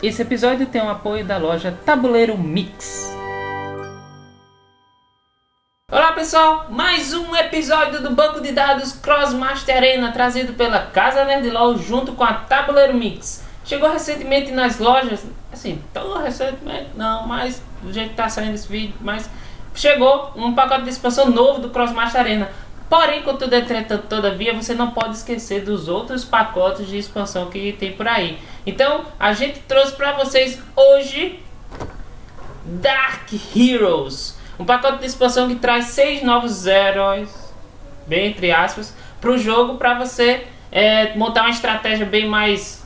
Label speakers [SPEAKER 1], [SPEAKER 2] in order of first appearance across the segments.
[SPEAKER 1] Esse episódio tem o apoio da loja Tabuleiro Mix. Olá pessoal, mais um episódio do banco de dados Crossmaster Arena trazido pela Casa Nerdlol junto com a Tabuleiro Mix. Chegou recentemente nas lojas, assim, tão recentemente não, mas do jeito que tá saindo esse vídeo, mas chegou um pacote de expansão novo do Crossmaster Arena. Porém, contudo, entretanto, todavia, você não pode esquecer dos outros pacotes de expansão que tem por aí. Então, a gente trouxe para vocês hoje Dark Heroes, um pacote de expansão que traz 6 novos heróis, bem entre aspas, para o jogo, para você montar uma estratégia bem mais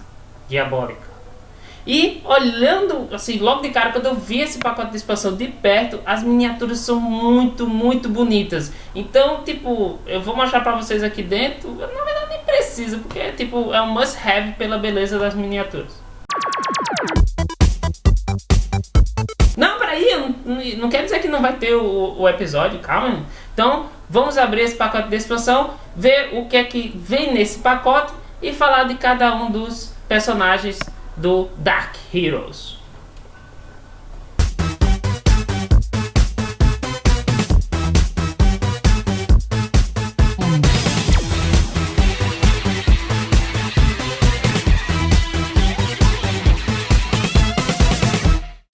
[SPEAKER 1] diabólica. E olhando assim, logo de cara, quando eu vi esse pacote de expansão de perto, as miniaturas são muito bonitas. Então, tipo, eu vou mostrar pra vocês aqui dentro. Na verdade nem precisa, porque tipo, é um must have pela beleza das miniaturas. Não, peraí, não quer dizer que não vai ter o episódio, calma. Então, vamos abrir esse pacote de expansão, ver o que é que vem nesse pacote e falar de cada um dos personagens do Dark Heroes.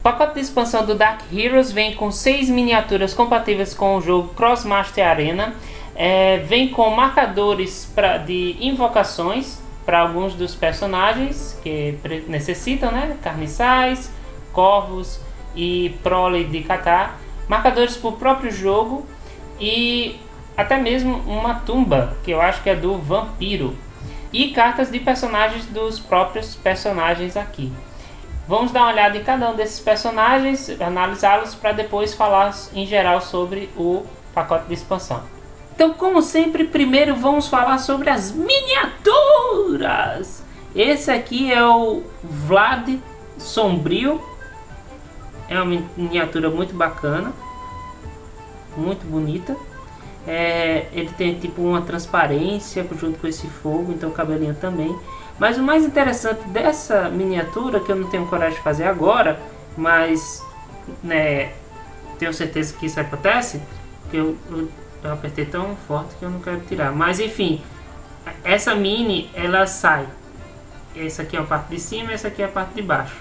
[SPEAKER 1] O pacote de expansão do Dark Heroes vem com 6 miniaturas compatíveis com o jogo Crossmaster Arena, vem com marcadores de invocações para alguns dos personagens que necessitam, né? Carniçais, corvos e prole de catar, marcadores para o próprio jogo e até mesmo uma tumba, que eu acho que é do vampiro, e cartas de personagens dos próprios personagens aqui. Vamos dar uma olhada em cada um desses personagens, analisá-los para depois falar em geral sobre o pacote de expansão. Então, como sempre, primeiro vamos falar sobre as miniaturas. Esse aqui é o Vlad Sombrio. É uma miniatura muito bacana, muito bonita. Ele tem tipo uma transparência junto com esse fogo, então o cabelinho também. Mas o mais interessante dessa miniatura, que eu não tenho coragem de fazer agora, mas tenho certeza que isso acontece, que eu apertei tão forte que eu não quero tirar. Mas enfim, essa mini, ela sai. Essa aqui é a parte de cima, essa aqui é a parte de baixo.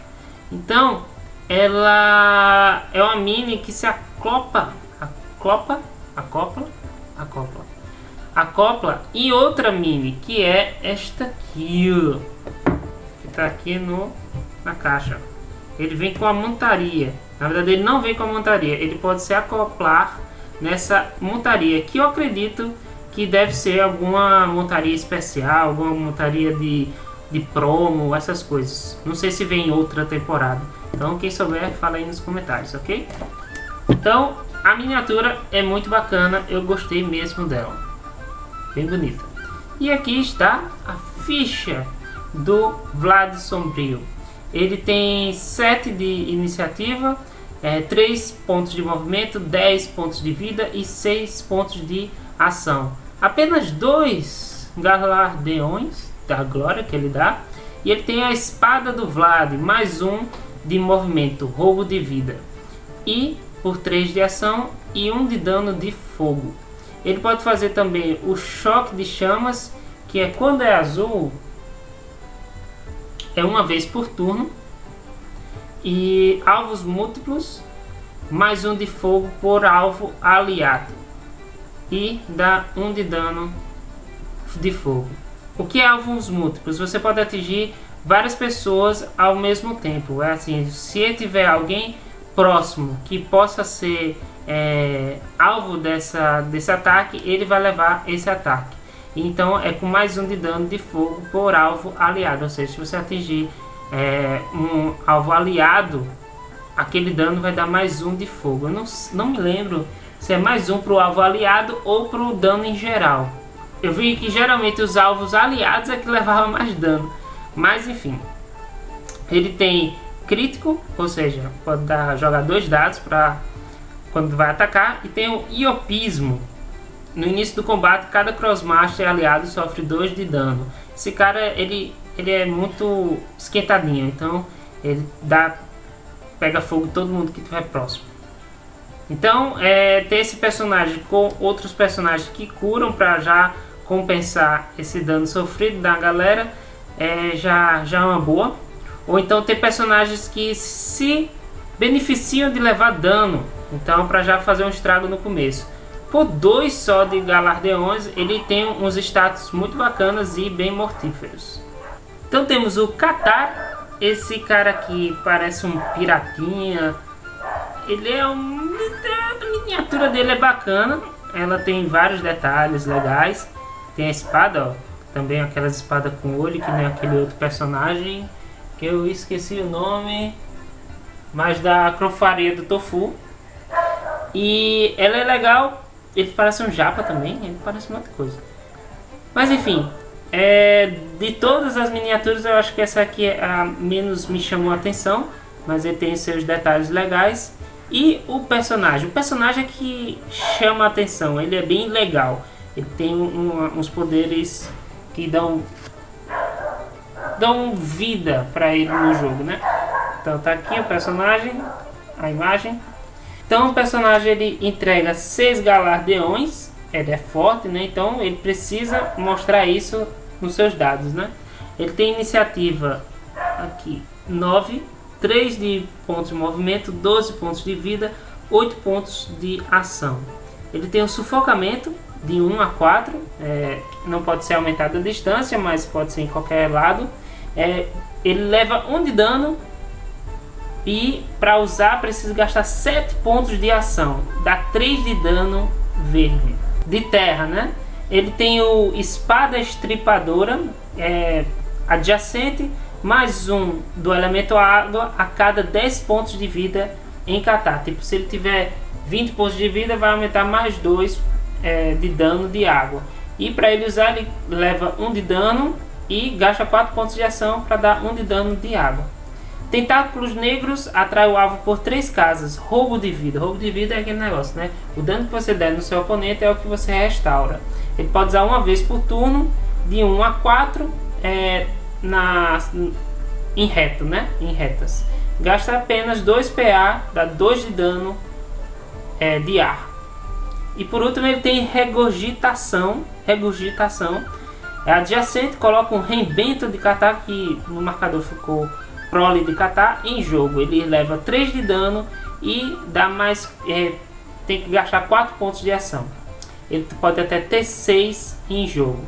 [SPEAKER 1] Então, ela é uma mini que se acopla em outra mini, que é esta aqui, ó, que está aqui na caixa. Ele vem com a montaria. Na verdade, ele não vem com a montaria. Ele pode se acoplar nessa montaria, que eu acredito que deve ser alguma montaria especial, alguma montaria de promo, essas coisas. Não sei se vem em outra temporada. Então, quem souber, fala aí nos comentários, ok? Então, a miniatura é muito bacana, eu gostei mesmo dela. Bem bonita. E aqui está a ficha do Vlad Sombrio. Ele tem 7 de iniciativa, 3 pontos de movimento, 10 pontos de vida e 6 pontos de ação. Apenas 2 galardeões da glória que ele dá. E ele tem a espada do Vlad, mais 1 de movimento, roubo de vida. E por 3 de ação e 1 de dano de fogo. Ele pode fazer também o choque de chamas, que é quando é azul, é uma vez por turno. E alvos múltiplos, mais 1 de fogo por alvo aliado. E dá 1 de dano de fogo. O que é alvos múltiplos? Você pode atingir várias pessoas ao mesmo tempo. É assim, se tiver alguém próximo que possa ser alvo desse ataque, ele vai levar esse ataque. Então é com mais 1 de dano de fogo por alvo aliado. Ou seja, se você atingir um alvo aliado, aquele dano vai dar mais 1 de fogo. Eu não me lembro se é mais 1 para o alvo aliado ou para o dano em geral. Eu vi que geralmente os alvos aliados é que levavam mais dano. Mas enfim, ele tem crítico, ou seja, pode jogar 2 dados para quando vai atacar, e tem o iopismo. No início do combate, cada Crossmaster aliado sofre 2 de dano. Esse cara, ele é muito esquentadinho, então ele pega fogo em todo mundo que estiver próximo. Então, ter esse personagem com outros personagens que curam para já compensar esse dano sofrido da galera já é uma boa. Ou então ter personagens que se beneficiam de levar dano, então para já fazer um estrago no começo. Por 2 só de galardeões, ele tem uns status muito bacanas e bem mortíferos. Então temos o Catar, esse cara aqui parece um piratinha. Ele a miniatura dele é bacana, ela tem vários detalhes legais. Tem a espada, ó, também aquelas espadas com olho, que nem aquele outro personagem que eu esqueci o nome, mas da crofaria do Tofu. E ela é legal, ele parece um japa também, ele parece muita coisa. Mas enfim, de todas as miniaturas eu acho que essa aqui é a menos me chamou a atenção, mas ele tem seus detalhes legais. E o personagem é que chama a atenção, ele é bem legal. Ele tem uns poderes que dão vida para ele no jogo, né? Então tá aqui o personagem, a imagem. Então o personagem ele entrega 6 galardeões, ele é forte, né? Então ele precisa mostrar isso nos seus dados, né? Ele tem iniciativa aqui 9, 3 de pontos de movimento, 12 pontos de vida, 8 pontos de ação. Ele tem o sufocamento de 1 a 4, não pode ser aumentada a distância, mas pode ser em qualquer lado. Ele leva 1 de dano e para usar precisa gastar 7 pontos de ação, dá 3 de dano verde. De terra, né? Ele tem o espada estripadora, adjacente, mais 1 do elemento água a cada 10 pontos de vida em Catar. Tipo, se ele tiver 20 pontos de vida, vai aumentar mais 2 de dano de água. E para ele usar, ele leva 1 de dano e gasta 4 pontos de ação para dar 1 de dano de água. Tentáculos negros atrai o alvo por 3 casas. Roubo de vida. Roubo de vida é aquele negócio, né? O dano que você der no seu oponente é o que você restaura. Ele pode usar uma vez por turno, de 1 a 4, em reto, né? Em retas. Gasta apenas 2 PA, dá 2 de dano de ar. E por último ele tem regurgitação. É adjacente, coloca um rebento de Catar, que no marcador ficou prole de Catar, em jogo. Ele leva 3 de dano e dá mais, tem que gastar 4 pontos de ação. Ele pode até ter 6 em jogo.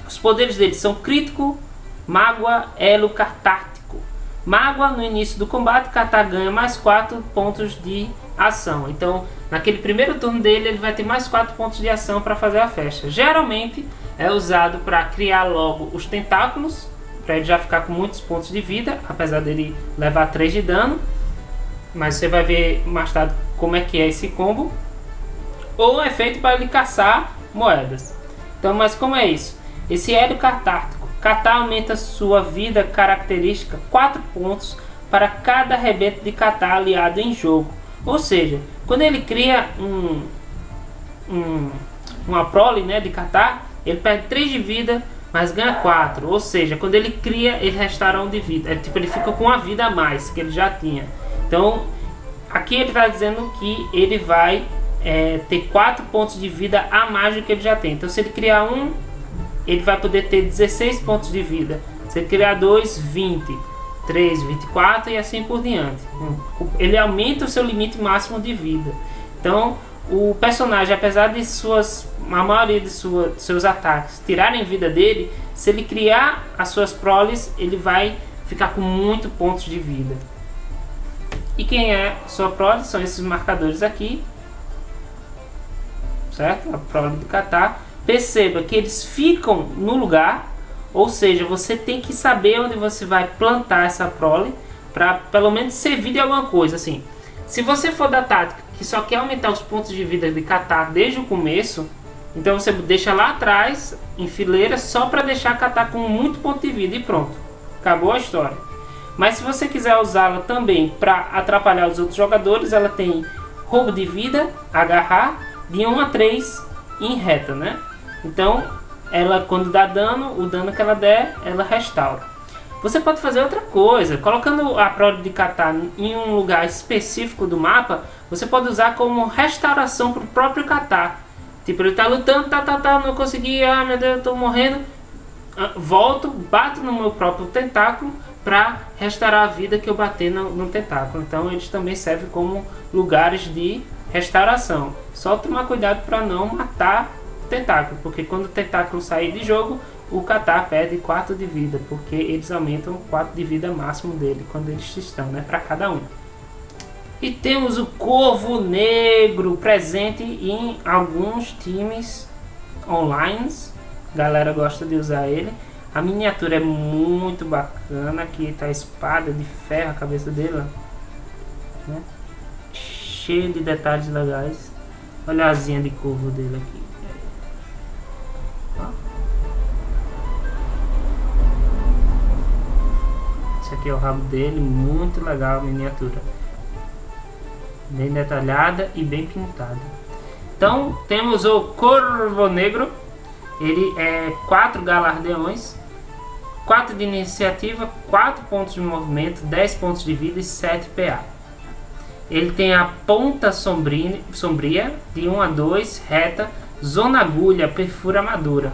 [SPEAKER 1] Os poderes dele são crítico, mágoa, elo, catártico. Mágoa, no início do combate, Catar ganha mais 4 pontos de ação. Então, naquele primeiro turno dele, ele vai ter mais 4 pontos de ação para fazer a festa. Geralmente, é usado para criar logo os tentáculos, para ele já ficar com muitos pontos de vida, apesar dele levar 3 de dano. Mas você vai ver mais tarde como é que é esse combo. Ou é feito para ele caçar moedas. Então, mas como é isso? Esse hélio catártico. Catar aumenta sua vida característica 4 pontos para cada rebento de Catar aliado em jogo. Ou seja, quando ele cria uma prole, né, de Catar, ele perde 3 de vida, mas ganha 4. Ou seja, quando ele cria, ele restaura 1 de vida. Tipo, ele fica com uma vida a mais que ele já tinha. Então, aqui ele está dizendo que ele vai ter 4 pontos de vida a mais do que ele já tem. Então, se ele criar 1, ele vai poder ter 16 pontos de vida. Se ele criar 2, 20. 3, 24 e assim por diante. Ele aumenta o seu limite máximo de vida. Então, o personagem, apesar de a maioria de seus ataques tirarem vida dele, se ele criar as suas proles, ele vai ficar com muitos pontos de vida. E quem é sua prole? São esses marcadores aqui, certo? A prole de Catar. Perceba que eles ficam no lugar. Ou seja, você tem que saber onde você vai plantar essa prole para pelo menos servir de alguma coisa. Assim, se você for da tática que só quer aumentar os pontos de vida de Catar desde o começo, então você deixa lá atrás em fileira só para deixar Catar com muito ponto de vida e pronto, acabou a história. Mas se você quiser usá-la também para atrapalhar os outros jogadores, ela tem roubo de vida, agarrar, de 1 a 3 em reta, né? Então ela, quando dá dano, o dano que ela der, ela restaura. Você pode fazer outra coisa, colocando a prole de catar em um lugar específico do mapa, você pode usar como restauração para o próprio catar. Tipo, ele tá lutando, não consegui, ah meu Deus, eu tô morrendo. Volto, bato no meu próprio tentáculo para restaurar a vida que eu bati no tentáculo. Então eles também servem como lugares de restauração. Só tomar cuidado para não matar o tentáculo, porque quando o tentáculo sair de jogo, o catar perde 4 de vida, porque eles aumentam 4 de vida máximo dele quando eles estão, né, para cada um. E temos o Corvo Negro presente em alguns times online. A galera gosta de usar ele. A miniatura é muito bacana. Aqui tá a espada de ferro, a cabeça dele, ó, né? Cheio de detalhes legais. Olha a asinha de corvo dele aqui. Ó. Esse aqui é o rabo dele, muito legal a miniatura. Bem detalhada e bem pintada. Então temos o Corvo Negro. Ele é 4 galardeões, 4 de iniciativa, 4 pontos de movimento, 10 pontos de vida e 7 PA. Ele tem a ponta sombria de 1 a 2, reta, zona agulha, perfura armadura.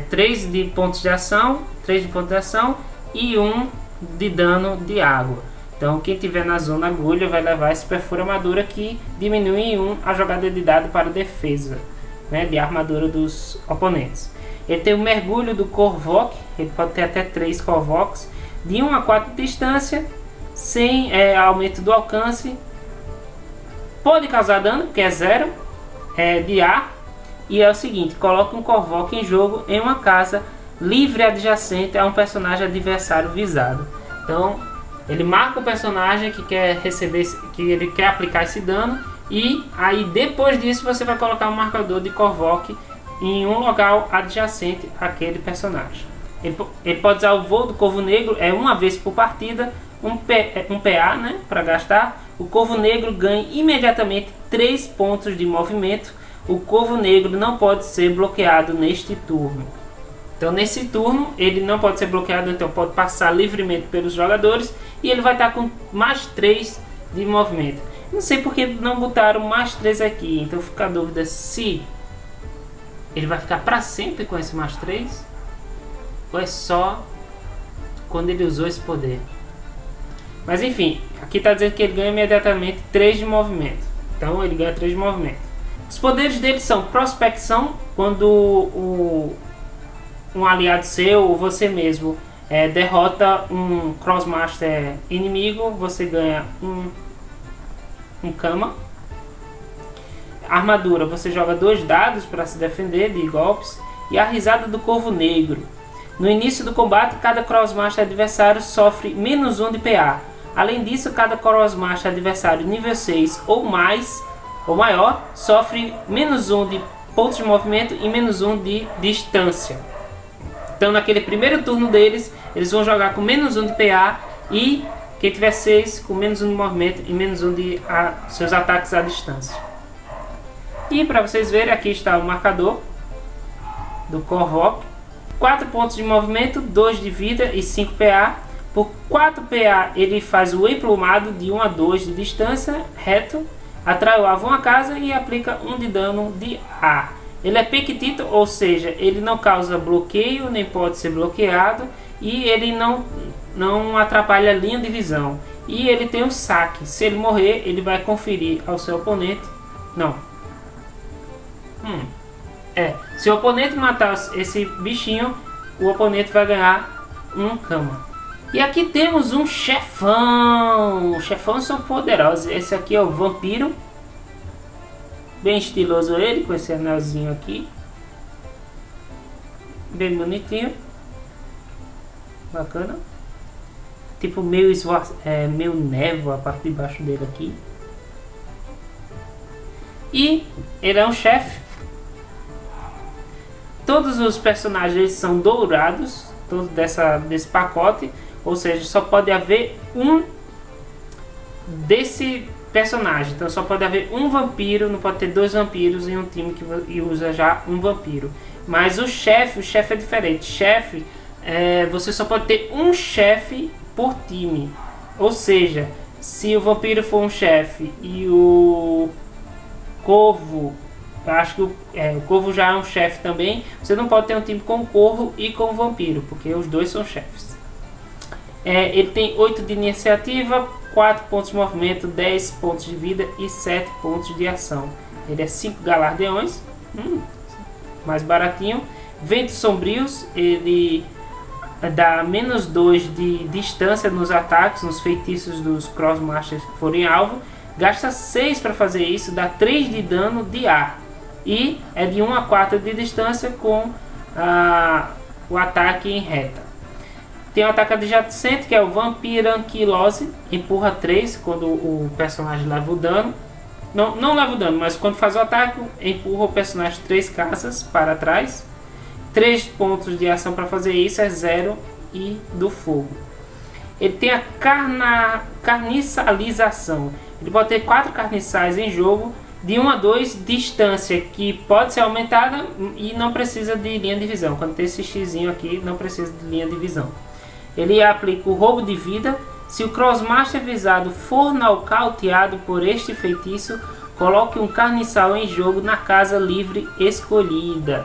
[SPEAKER 1] 3 de pontos de ação, 3 de pontos de ação e 1 de dano de água. Então quem tiver na zona agulha vai levar esse perfura armadura, que diminui em 1 a jogada de dado para defesa, né, de armadura dos oponentes. Ele tem o mergulho do Korvoc, ele pode ter até 3 Korvocs, de 1 a 4 de distância, sem aumento do alcance. Pode causar dano, porque é 0 de ar. E é o seguinte, coloca um Korvoc em jogo em uma casa livre adjacente a um personagem adversário visado. Então ele marca o personagem que quer receber, que ele quer aplicar esse dano, e aí depois disso você vai colocar um marcador de Korvoc em um local adjacente àquele personagem. Ele pode usar o voo do Corvo Negro, uma vez por partida, um PA, né, para gastar. O Corvo Negro ganha imediatamente 3 pontos de movimento. O Corvo Negro não pode ser bloqueado neste turno. Então nesse turno ele não pode ser bloqueado, então pode passar livremente pelos jogadores, e ele vai estar com mais 3 de movimento. Não sei porque não botaram mais 3 aqui, então fica a dúvida se ele vai ficar para sempre com esse mais 3 ou é só quando ele usou esse poder. Mas enfim, aqui está dizendo que ele ganha imediatamente 3 de movimento. Então ele ganha 3 de movimento. Os poderes dele são prospecção, quando um aliado seu ou você mesmo derrota um Crossmaster inimigo, você ganha um Kama. Armadura, você joga 2 dados para se defender de golpes. E a risada do Corvo Negro. No início do combate, cada Crossmaster adversário sofre menos 1 de PA. Além disso, cada Crossmaster adversário nível 6 ou mais ou maior sofre menos 1 de pontos de movimento e menos 1 de distância. Então naquele primeiro turno deles, eles vão jogar com menos 1 de PA, e quem tiver 6 com menos 1 de movimento e menos 1 de seus ataques à distância. E para vocês verem, aqui está o marcador do Korvoc. 4 pontos de movimento, 2 de vida e 5 PA. Por 4 PA ele faz o emplumado de 1 a 2 de distância, reto, atrai o alvo a uma casa e aplica 1 de dano de ar. Ele é pequitito, ou seja, ele não causa bloqueio, nem pode ser bloqueado, e ele não atrapalha a linha de visão. E ele tem um saque, se ele morrer ele vai conferir ao seu oponente. Se o oponente matar esse bichinho, o oponente vai ganhar um Kama. E aqui temos um chefão. Os chefões são poderosos. Esse aqui é o Vampiro. Bem estiloso ele, com esse anelzinho aqui. Bem bonitinho. Bacana. Tipo meio névoa a parte de baixo dele aqui. E ele é um chefe. Todos os personagens são dourados, todos desse pacote, ou seja, só pode haver um desse personagem. Então só pode haver um vampiro, não pode ter 2 vampiros em um time que usa já um vampiro. Mas o chefe é diferente. Chefe você só pode ter um chefe por time. Ou seja, se o vampiro for um chefe e o corvo, eu acho que o corvo já é um chefe também, você não pode ter um time com o corvo e com o vampiro, porque os dois são chefes. Ele tem 8 de iniciativa, 4 pontos de movimento, 10 pontos de vida e 7 pontos de ação. Ele é 5 galardeões, mais baratinho. Ventos sombrios, ele dá menos 2 de distância nos ataques, nos feitiços dos Crossmasters que forem alvo. Gasta 6 para fazer isso, dá 3 de dano de ar. E é de 1 a 4 de distância com o ataque em reta. Tem o ataque adjacente, que é o Vampiranquilose, empurra 3 quando o personagem leva o dano. Não leva o dano, mas quando faz o ataque, empurra o personagem 3 casas para trás. 3 pontos de ação para fazer isso, é 0 e do fogo. Ele tem a carniçalização. Ele pode ter 4 carniçais em jogo, de 1 a 2, distância que pode ser aumentada e não precisa de linha de visão. Quando tem esse xizinho aqui, não precisa de linha de visão. Ele aplica o roubo de vida. Se o Crossmaster visado for nocauteado por este feitiço, coloque um carniçal em jogo na casa livre escolhida.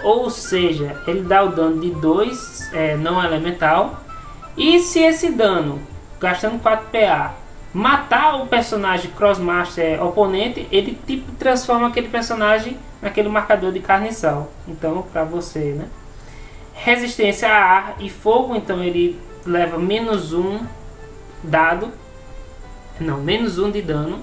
[SPEAKER 1] Ou seja, ele dá o dano de 2, não elemental. E se esse dano, gastando 4 PA, matar o personagem Crossmaster oponente, ele tipo transforma aquele personagem naquele marcador de carniçal. Então, para você, né? Resistência a ar e fogo, então ele leva menos 1 dado. Não, menos 1 de dano.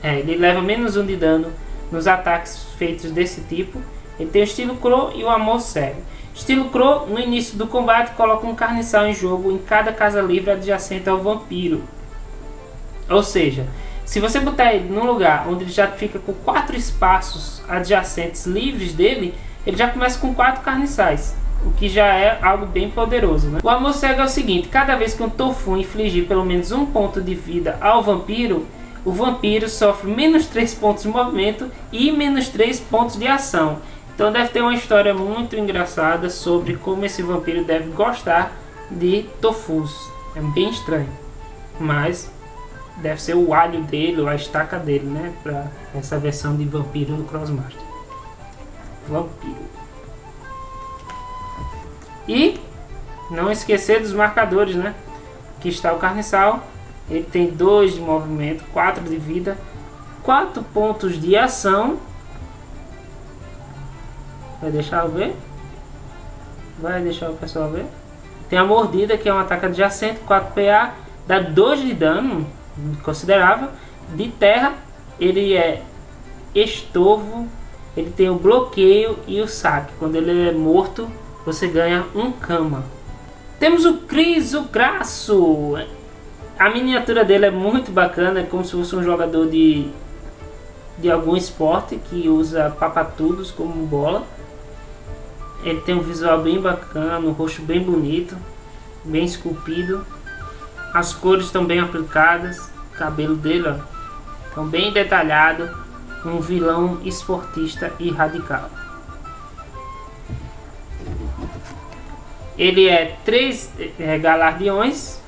[SPEAKER 1] Ele leva menos 1 de dano nos ataques feitos desse tipo. Ele tem o estilo Crow e o amor cego. Estilo Crow, no início do combate, coloca um carniçal em jogo em cada casa livre adjacente ao vampiro. Ou seja, se você botar ele num lugar onde ele já fica com 4 espaços adjacentes livres dele, ele já começa com 4 carniçais, o que já é algo bem poderoso, né? O amor cego é o seguinte: cada vez que um tofu infligir pelo menos 1 ponto de vida ao vampiro, o vampiro sofre menos 3 pontos de movimento e menos 3 pontos de ação. Então deve ter uma história muito engraçada sobre como esse vampiro deve gostar de tofus. É bem estranho, mas deve ser o alho dele ou a estaca dele, né? Para essa versão de vampiro do Crossmaster. Vampiro. E não esquecer dos marcadores, né? Aqui está o carniçal. Ele tem 2 de movimento, 4 de vida, 4 pontos de ação. Vai deixar eu ver? Vai deixar o pessoal ver? Tem a mordida, que é um ataque adjacente, 4 PA, dá 2 de dano considerável. De terra, ele é estorvo, ele tem o bloqueio e o saque. Quando ele é morto, você ganha 1 cama. Temos o Crisograsso. A miniatura dele é muito bacana, é como se fosse um jogador de algum esporte que usa papatudos como bola. Ele tem um visual bem bacana, um rosto bem bonito, bem esculpido. As cores estão bem aplicadas, o cabelo dele estão bem detalhado. Um vilão esportista e radical. Ele é 3 galardeões,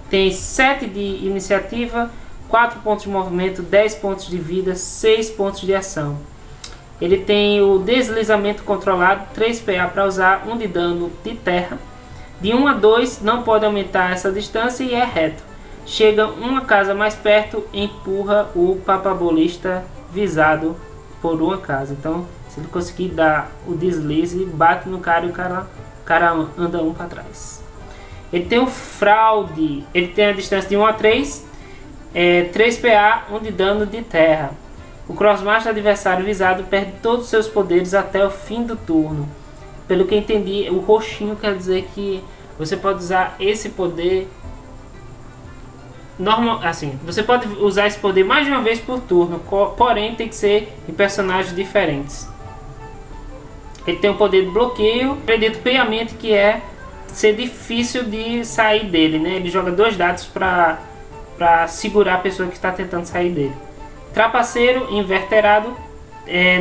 [SPEAKER 1] tem 7 de iniciativa, 4 pontos de movimento, 10 pontos de vida, 6 pontos de ação. Ele tem o deslizamento controlado, 3 PA para usar, 1 de dano de terra. De 1 a 2 não pode aumentar essa distância e é reto. Chega uma casa mais perto, empurra o papabolista visado por uma casa. Então, se ele conseguir dar o deslize, bate no cara e o cara anda 1 para trás. Ele tem o fraude, ele tem a distância de 1 a 3, 3 PA, 1 de dano de terra. O Crossmaster adversário visado perde todos os seus poderes até o fim do turno. Pelo que entendi, o roxinho quer dizer que você pode usar esse poder normal, assim, você pode usar esse poder mais de uma vez por turno, porém tem que ser em personagens diferentes. Ele tem um poder de bloqueio, acredito piamente que é ser difícil de sair dele, né? Ele joga 2 dados para segurar a pessoa que está tentando sair dele. Trapaceiro, inverterado,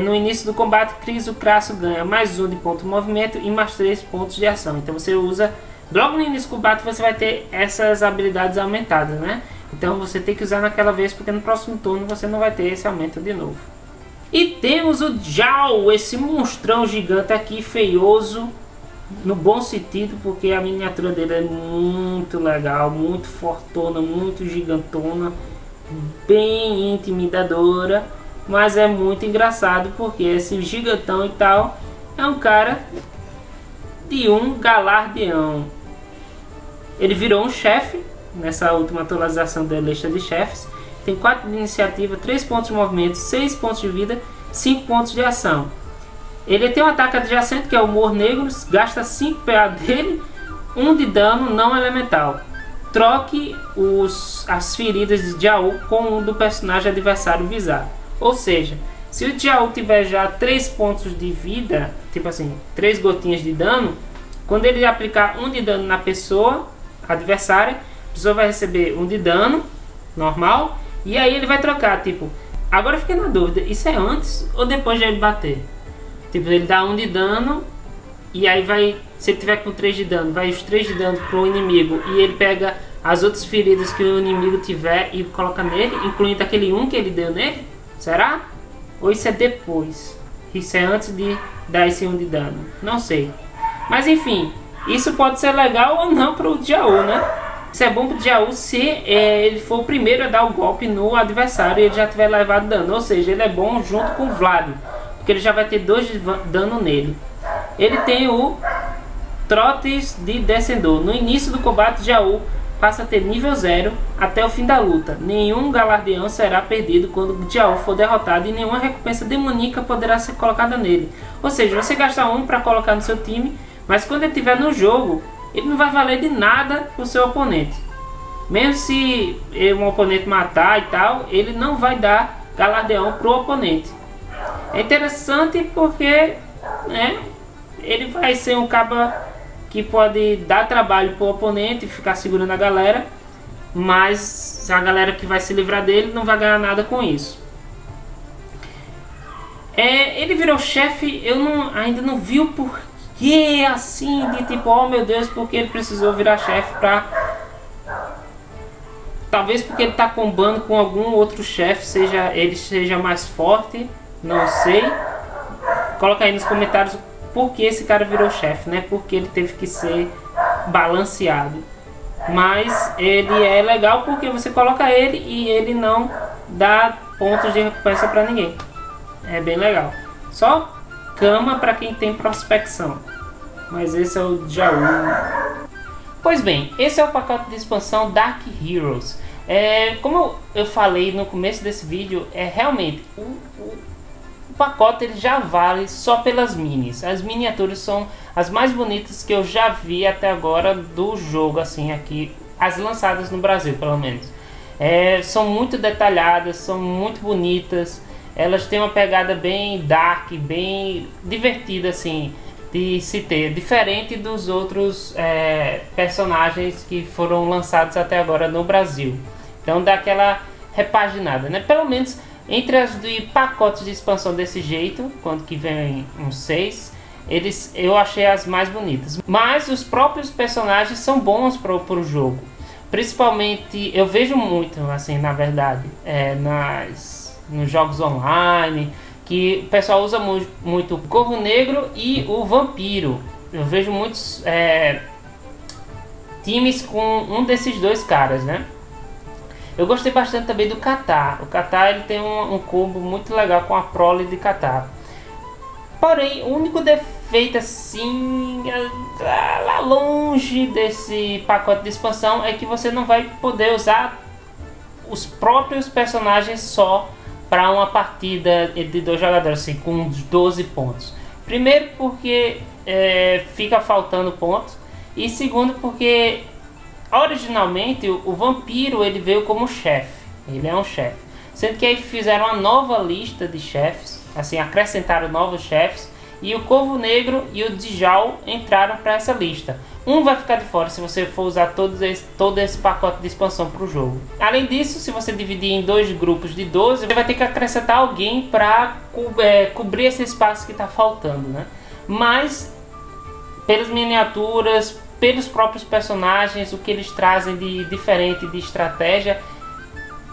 [SPEAKER 1] no início do combate, Cris o Crasso ganha mais 1 de ponto de movimento e mais 3 pontos de ação. Então você usa, logo no início do combate você vai ter essas habilidades aumentadas, né? Então você tem que usar naquela vez, porque no próximo turno você não vai ter esse aumento de novo. E temos o Jiao, esse monstrão gigante aqui, feioso, no bom sentido, porque a miniatura dele é muito legal, muito fortona, muito gigantona, bem intimidadora, mas é muito engraçado porque esse gigantão e tal é um cara de um galardeão. Ele virou um chefe nessa última atualização da lista de chefes. Tem 4 de iniciativa, 3 pontos de movimento, 6 pontos de vida, 5 pontos de ação. Ele tem um ataque adjacente, que é o humor negro, gasta 5 PA dele, 1 de dano não elemental. Troque as feridas de Jiao com um do personagem adversário visado. Ou seja, se o Jiao tiver já 3 pontos de vida, tipo assim, 3 gotinhas de dano, quando ele aplicar 1 de dano na pessoa adversária, a pessoa vai receber 1 de dano normal, e aí ele vai trocar, tipo, agora eu fiquei na dúvida, isso é antes ou depois de ele bater? Tipo, ele dá 1 de dano, e aí vai, se ele tiver com 3 de dano, vai os 3 de dano pro inimigo, e ele pega as outras feridas que o inimigo tiver e coloca nele, incluindo aquele 1 que ele deu nele? Será? Ou isso é depois? Isso é antes de dar esse 1 de dano? Não sei. Mas enfim, isso pode ser legal ou não para o Jiao, né? Isso é bom para o Jiao se ele for o primeiro a dar o golpe no adversário e ele já tiver levado dano. Ou seja, ele é bom junto com o Vlad, porque ele já vai ter 2 de dano nele. Ele tem o Trotes de Descendor. No início do combate, Jiao passa a ter nível 0 até o fim da luta. Nenhum galardeão será perdido quando Jiao for derrotado e nenhuma recompensa demoníaca poderá ser colocada nele. Ou seja, você gasta 1 para colocar no seu time, mas quando ele estiver no jogo, ele não vai valer de nada para o seu oponente. Mesmo se um oponente matar e tal, ele não vai dar galardeão para o oponente. É interessante porque, né, ele vai ser um caba que pode dar trabalho para o oponente, ficar segurando a galera, mas a galera que vai se livrar dele não vai ganhar nada com isso. Ele virou chefe, eu ainda não vi o porquê assim, de tipo, oh meu Deus, porque ele precisou virar chefe pra... Talvez porque ele tá combando com algum outro chefe, ele seja mais forte, não sei. Coloca aí nos comentários por que esse cara virou chefe, né? Porque ele teve que ser balanceado. Mas ele é legal porque você coloca ele e ele não dá pontos de recompensa para ninguém. É bem legal. Só cama para quem tem prospecção. Mas esse é o Jiao. Pois bem, esse é o pacote de expansão Dark Heroes. Como eu falei no começo desse vídeo, realmente o pacote ele já vale só pelas minis. As miniaturas são as mais bonitas que eu já vi até agora do jogo, assim, aqui, as lançadas no Brasil, pelo menos. São muito detalhadas, são muito bonitas. Elas têm uma pegada bem dark, bem divertida, assim, de se ter, diferente dos outros personagens que foram lançados até agora no Brasil. Então dá aquela repaginada, né? Pelo menos entre as de pacotes de expansão desse jeito, quando que vem uns 6, eu achei as mais bonitas. Mas os próprios personagens são bons para o jogo. Principalmente, eu vejo muito, assim, na verdade, nos jogos online, que o pessoal usa muito o Corvo Negro e o Vampiro. Eu vejo muitos times com um desses dois caras, né? Eu gostei bastante também do Catar. O Catar ele tem um combo muito legal com a prole de Catar. Porém, o único defeito assim, lá longe desse pacote de expansão, é que você não vai poder usar os próprios personagens só para uma partida de 2 jogadores, assim, com uns 12 pontos. Primeiro porque fica faltando pontos, e segundo porque originalmente o Vampiro ele veio como chefe, ele é um chefe, sendo que aí fizeram uma nova lista de chefes, assim, acrescentaram novos chefes, e o Corvo Negro e o Djal entraram para essa lista. Um vai ficar de fora se você for usar todo esse pacote de expansão para o jogo. Além disso, se você dividir em 2 grupos de 12, você vai ter que acrescentar alguém para cobrir esse espaço que está faltando, né? Mas, pelas miniaturas, pelos próprios personagens, o que eles trazem de diferente de estratégia,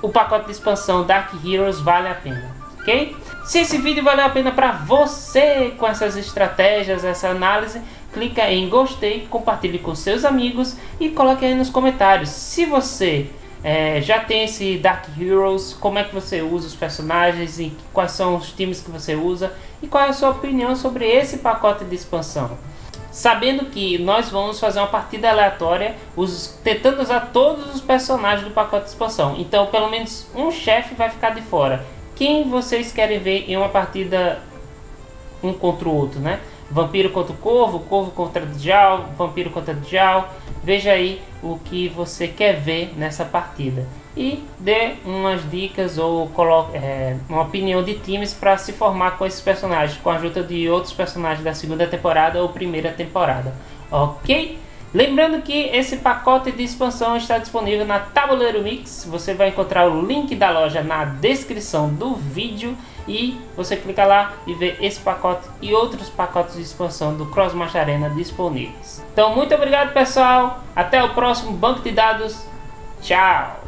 [SPEAKER 1] o pacote de expansão Dark Heroes vale a pena, ok? Se esse vídeo valeu a pena para você com essas estratégias, essa análise, clica em gostei, compartilhe com seus amigos e coloque aí nos comentários. Se você já tem esse Dark Heroes, como é que você usa os personagens e quais são os times que você usa e qual é a sua opinião sobre esse pacote de expansão. Sabendo que nós vamos fazer uma partida aleatória tentando usar todos os personagens do pacote de expansão. Então pelo menos um chefe vai ficar de fora. Quem vocês querem ver em uma partida um contra o outro, né? Vampiro contra o Corvo, Corvo contra o Djal, Vampiro contra o Djal. Veja aí o que você quer ver nessa partida. E dê umas dicas ou coloque uma opinião de times para se formar com esses personagens, com a ajuda de outros personagens da segunda temporada ou primeira temporada. Ok? Lembrando que esse pacote de expansão está disponível na Tabuleiro Mix. Você vai encontrar o link da loja na descrição do vídeo e você clica lá e vê esse pacote e outros pacotes de expansão do Crossmarch Arena disponíveis. Então muito obrigado, pessoal, até o próximo banco de dados, tchau!